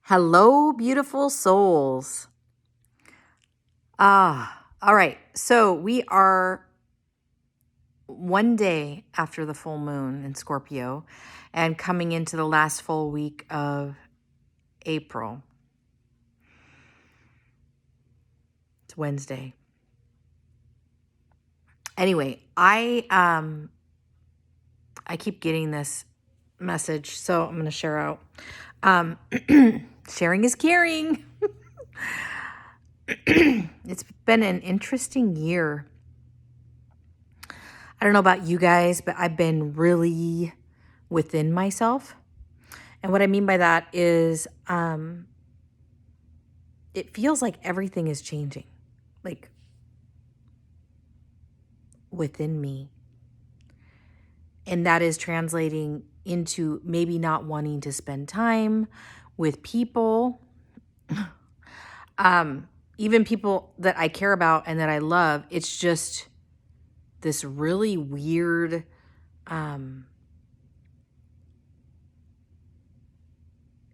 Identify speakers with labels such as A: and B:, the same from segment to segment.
A: Hello, beautiful souls. All right. So we are one day after the full moon in Scorpio and coming into the last full week of April. It's Wednesday. Anyway, I keep getting this message, so I'm going to share out. Sharing is caring. It's been an interesting year. I don't know about you guys, but I've been really within myself. And what I mean by that is it feels like everything is changing, like within me. And that is translating into maybe not wanting to spend time with people, even people that I care about and that I love. It's just this really weird,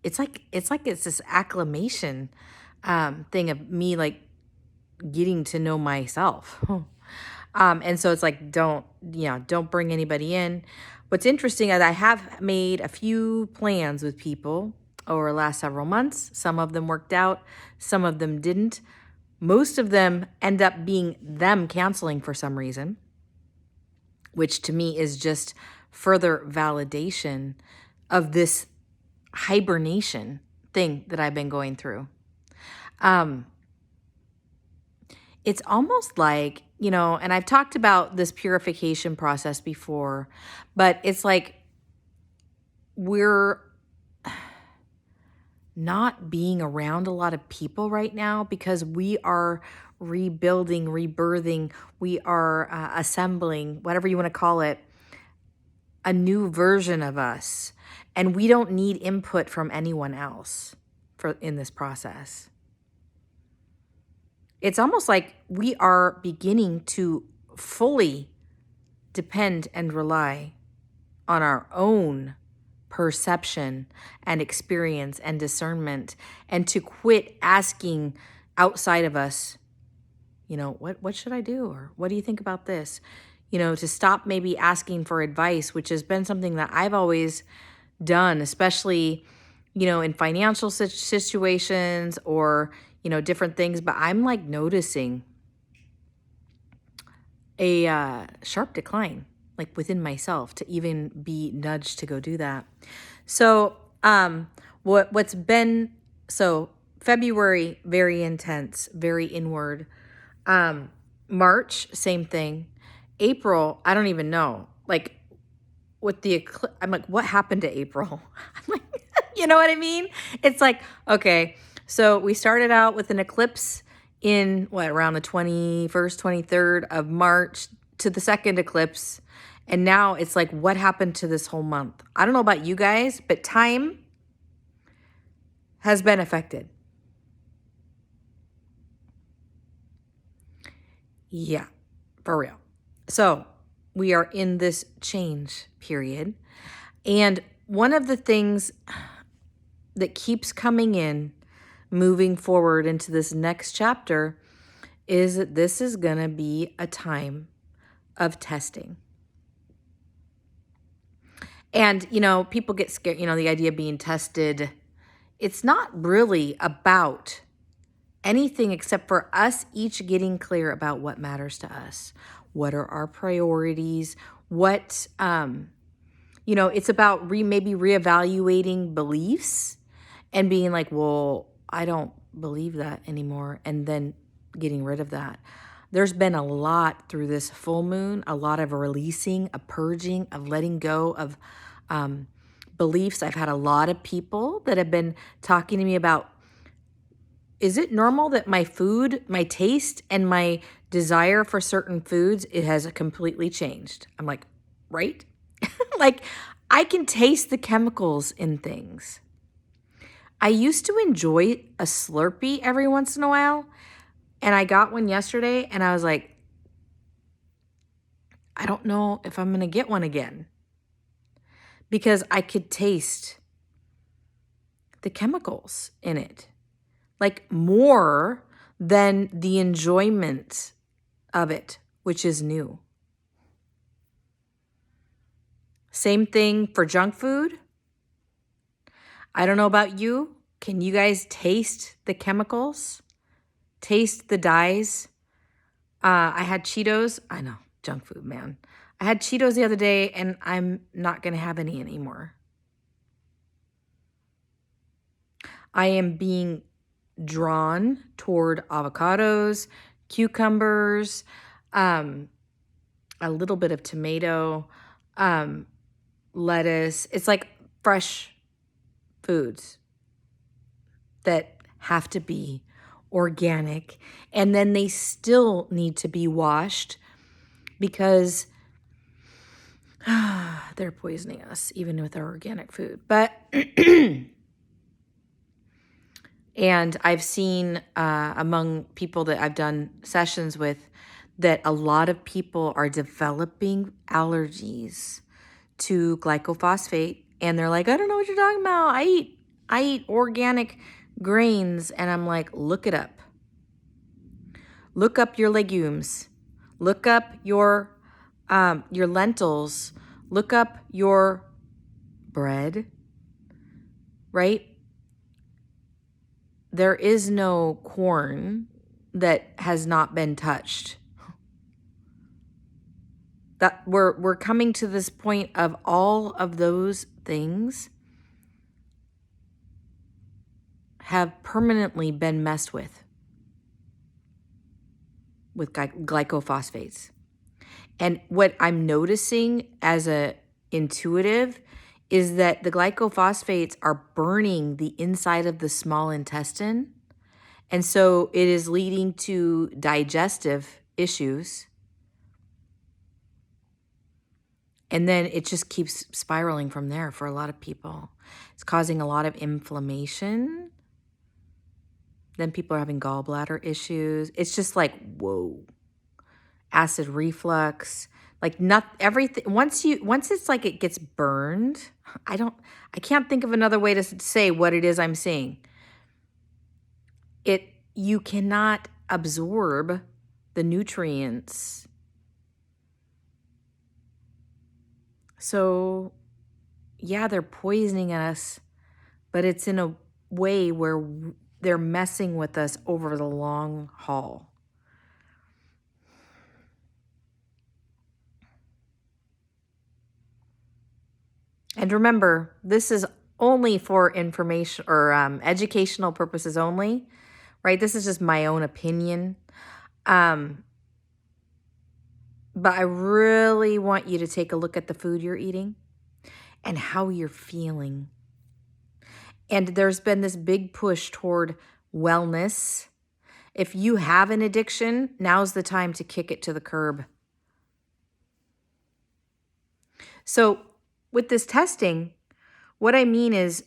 A: it's like it's this acclamation thing of me like getting to know myself. And so it's like, don't bring anybody in. What's interesting is I have made a few plans with people over the last several months. Some of them worked out, some of them didn't. Most of them end up being them canceling for some reason, which to me is just further validation of this hibernation thing that I've been going through. It's almost like, and I've talked about this purification process before, but it's like we're not being around a lot of people right now because we are rebuilding, rebirthing, we are assembling, whatever you want to call it, a new version of us. And we don't need input from anyone else in this process. It's almost like we are beginning to fully depend and rely on our own perception and experience and discernment, and to quit asking outside of us, what should I do? Or what do you think about this? To stop maybe asking for advice, which has been something that I've always done, especially, in financial situations or, different things. But I'm like noticing a sharp decline, like within myself, to even be nudged to go do that. So, what's been, so February, very intense, very inward. March, same thing. April, I don't even know. Like with the eclipse, I'm like, what happened to April? I'm like, you know what I mean? It's like, okay, so we started out with an eclipse in around the 21st, 23rd of March to the second eclipse. And now it's like, what happened to this whole month? I don't know about you guys, but time has been affected. Yeah, for real. So we are in this change period. And one of the things that keeps coming in, moving forward into this next chapter, is that this is going to be a time of testing. And, people get scared, the idea of being tested. It's not really about anything except for us each getting clear about what matters to us. What are our priorities? What, it's about maybe reevaluating beliefs and being like, well, I don't believe that anymore. And then getting rid of that. There's been a lot through this full moon, a lot of releasing, a purging, of letting go of beliefs. I've had a lot of people that have been talking to me about, is it normal that my food, my taste, and my desire for certain foods, it has completely changed? I'm like, right? Like, I can taste the chemicals in things. I used to enjoy a Slurpee every once in a while, and I got one yesterday, and I was like, I don't know if I'm going to get one again, because I could taste the chemicals in it, like more than the enjoyment of it, which is new. Same thing for junk food. I don't know about you. Can you guys taste the chemicals? Taste the dyes? I had Cheetos. I know, junk food, man. I had Cheetos the other day and I'm not going to have any anymore. I am being drawn toward avocados, cucumbers, a little bit of tomato, lettuce. It's like fresh foods that have to be organic. And then they still need to be washed because they're poisoning us, even with our organic food. But, and I've seen among people that I've done sessions with that a lot of people are developing allergies to glycophosphate. And they're like, I don't know what you're talking about. I eat organic grains. And I'm like, look it up. Look up your legumes. Look up your lentils. Look up your bread, right? There is no corn that has not been touched. That we're coming to this point of all of those things have permanently been messed with glycophosphates. And what I'm noticing as a intuitive is that the glycophosphates are burning the inside of the small intestine. And so it is leading to digestive issues. And then it just keeps spiraling from there for a lot of people. It's causing a lot of inflammation. Then people are having gallbladder issues. It's just like, whoa. Acid reflux, like not everything. Once it's like it gets burned, I can't think of another way to say what it is I'm seeing. You cannot absorb the nutrients. So yeah, they're poisoning us, but it's in a way where they're messing with us over the long haul. And remember, this is only for information or educational purposes only, right? This is just my own opinion. But I really want you to take a look at the food you're eating and how you're feeling. And there's been this big push toward wellness. If you have an addiction, now's the time to kick it to the curb. So with this testing, what I mean is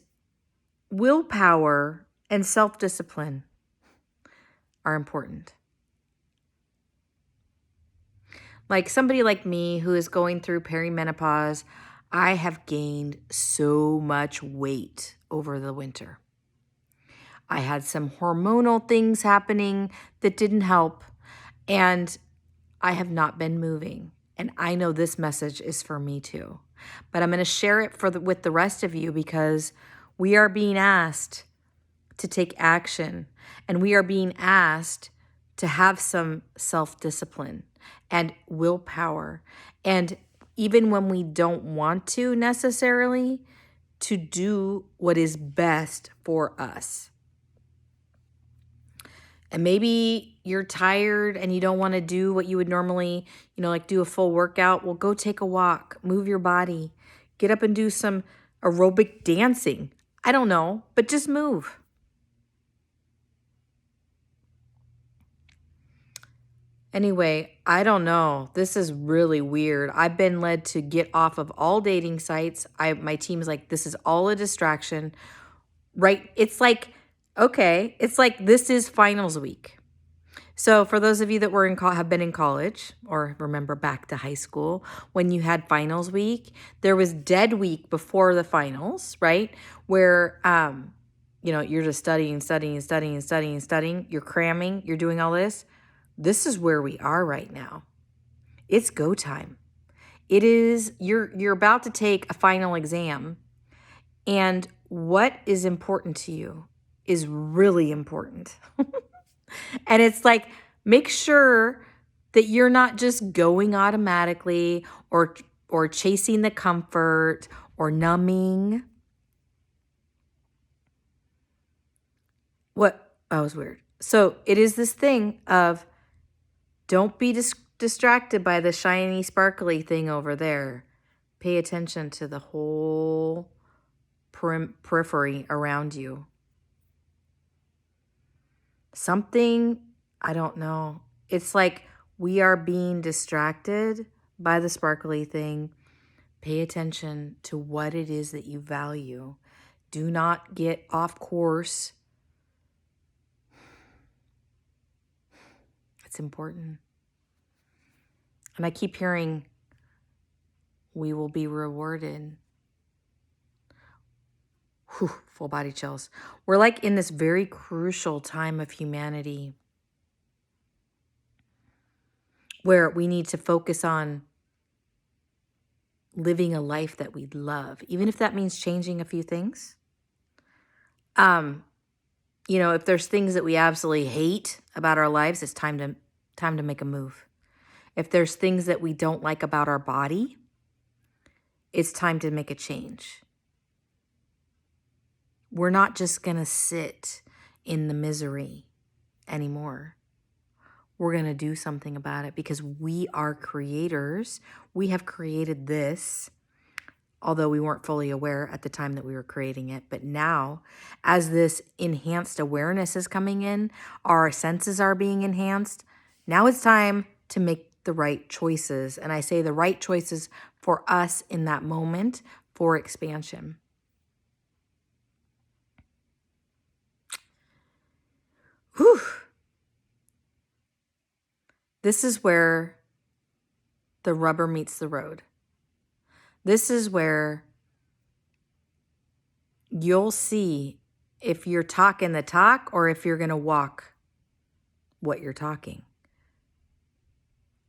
A: willpower and self-discipline are important. Like somebody like me who is going through perimenopause, I have gained so much weight over the winter. I had some hormonal things happening that didn't help, and I have not been moving. And I know this message is for me too. But I'm going to share it with the rest of you because we are being asked to take action, and we are being asked to have some self-discipline and willpower. And even when we don't want to necessarily, to do what is best for us. And maybe you're tired and you don't want to do what you would normally, like do a full workout. Well, go take a walk, move your body, get up and do some aerobic dancing. I don't know, but just move. Anyway, I don't know. This is really weird. I've been led to get off of all dating sites. My team is like, this is all a distraction, right? It's like, okay, it's like this is finals week. So for those of you that have been in college or remember back to high school, when you had finals week, there was dead week before the finals, right? Where you're just studying, studying, studying, studying, studying. You're cramming. You're doing all this. This is where we are right now. It's go time. It is, you're about to take a final exam, and what is important to you is really important. And it's like, make sure that you're not just going automatically or chasing the comfort or numbing. That was weird. So it is this thing of, don't be distracted by the shiny, sparkly thing over there. Pay attention to the whole periphery around you. Something, I don't know. It's like we are being distracted by the sparkly thing. Pay attention to what it is that you value. Do not get off course. It's important. And I keep hearing, we will be rewarded. Whew, full body chills. We're like in this very crucial time of humanity where we need to focus on living a life that we love, even if that means changing a few things. If there's things that we absolutely hate about our lives, it's time to make a move. If there's things that we don't like about our body, it's time to make a change. We're not just going to sit in the misery anymore. We're going to do something about it because we are creators. We have created this, although we weren't fully aware at the time that we were creating it. But now, as this enhanced awareness is coming in, our senses are being enhanced. Now it's time to make the right choices. And I say the right choices for us in that moment for expansion. Whew. This is where the rubber meets the road. This is where you'll see if you're talking the talk or if you're going to walk what you're talking.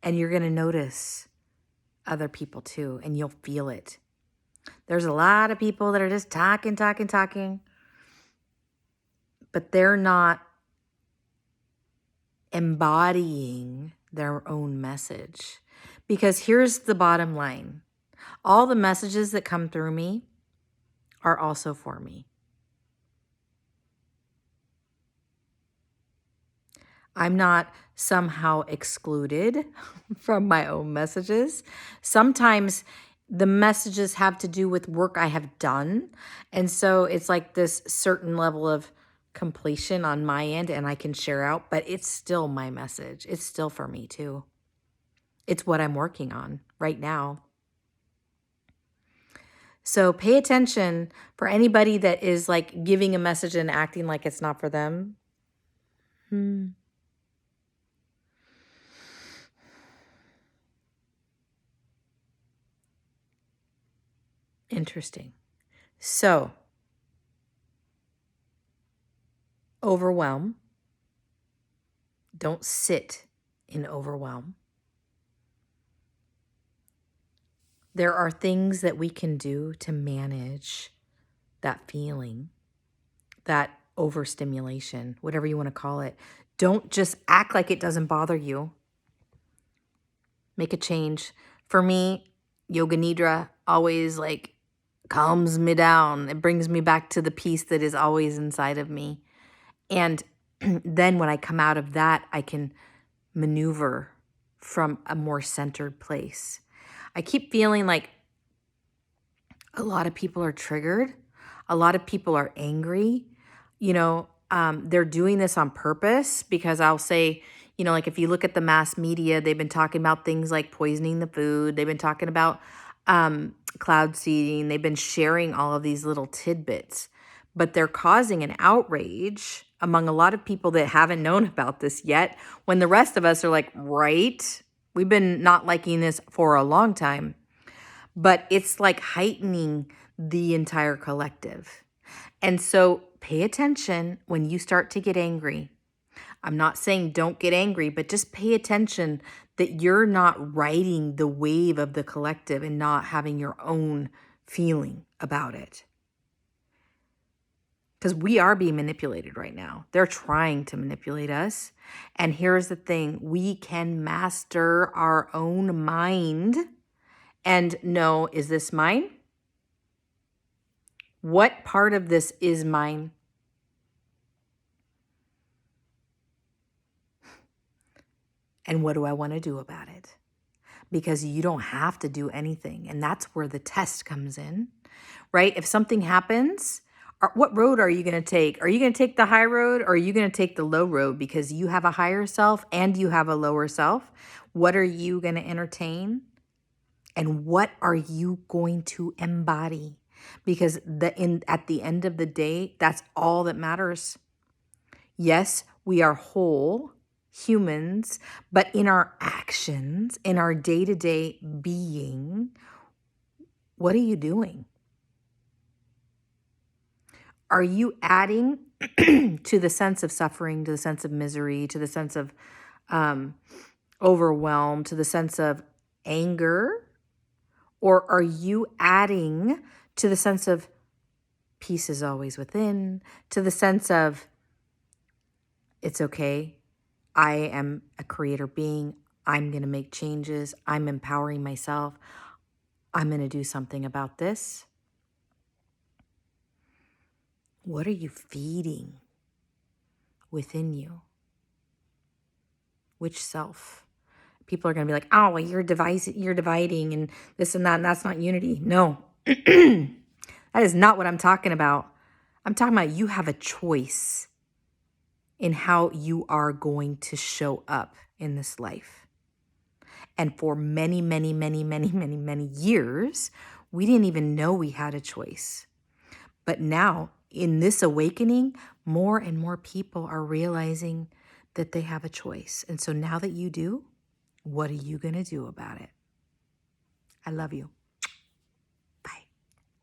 A: And you're going to notice other people too, and you'll feel it. There's a lot of people that are just talking, but they're not embodying their own message. Because here's the bottom line. All the messages that come through me are also for me. I'm not somehow excluded from my own messages. Sometimes the messages have to do with work I have done. And so it's like this certain level of completion on my end and I can share out, but it's still my message. It's still for me too. It's what I'm working on right now. So pay attention for anybody that is like giving a message and acting like it's not for them. Interesting. So, overwhelm. Don't sit in overwhelm. There are things that we can do to manage that feeling, that overstimulation, whatever you want to call it. Don't just act like it doesn't bother you. Make a change. For me, Yoga Nidra always like calms me down. It brings me back to the peace that is always inside of me. And then when I come out of that, I can maneuver from a more centered place. I keep feeling like a lot of people are triggered. A lot of people are angry. They're doing this on purpose because I'll say, like if you look at the mass media, they've been talking about things like poisoning the food. They've been talking about cloud seeding. They've been sharing all of these little tidbits, but they're causing an outrage among a lot of people that haven't known about this yet, when the rest of us are like, right, we've been not liking this for a long time. But it's like heightening the entire collective. And so pay attention when you start to get angry. I'm not saying don't get angry, but just pay attention that you're not riding the wave of the collective and not having your own feeling about it. Because we are being manipulated right now. They're trying to manipulate us. And here's the thing, we can master our own mind and know, is this mine? What part of this is mine? And what do I want to do about it? Because you don't have to do anything. And that's where the test comes in, right? If something happens, what road are you going to take? Are you going to take the high road, or are you going to take the low road because you have a higher self and you have a lower self? What are you going to entertain? And what are you going to embody? Because at the end of the day, that's all that matters. Yes, we are whole humans, but in our actions, in our day-to-day being, what are you doing? Are you adding to the sense of suffering, to the sense of misery, to the sense of overwhelm, to the sense of anger? Or are you adding to the sense of peace is always within, to the sense of it's okay, I am a creator being, I'm going to make changes, I'm empowering myself, I'm going to do something about this? What are you feeding within you? Which self? People are going to be like, oh, well, you're dividing and this and that, and that's not unity. No, that is not what I'm talking about. I'm talking about you have a choice in how you are going to show up in this life. And for many, many, many, many, many, many years, we didn't even know we had a choice. But now, in this awakening, more and more people are realizing that they have a choice. And so now that you do, what are you going to do about it? I love you.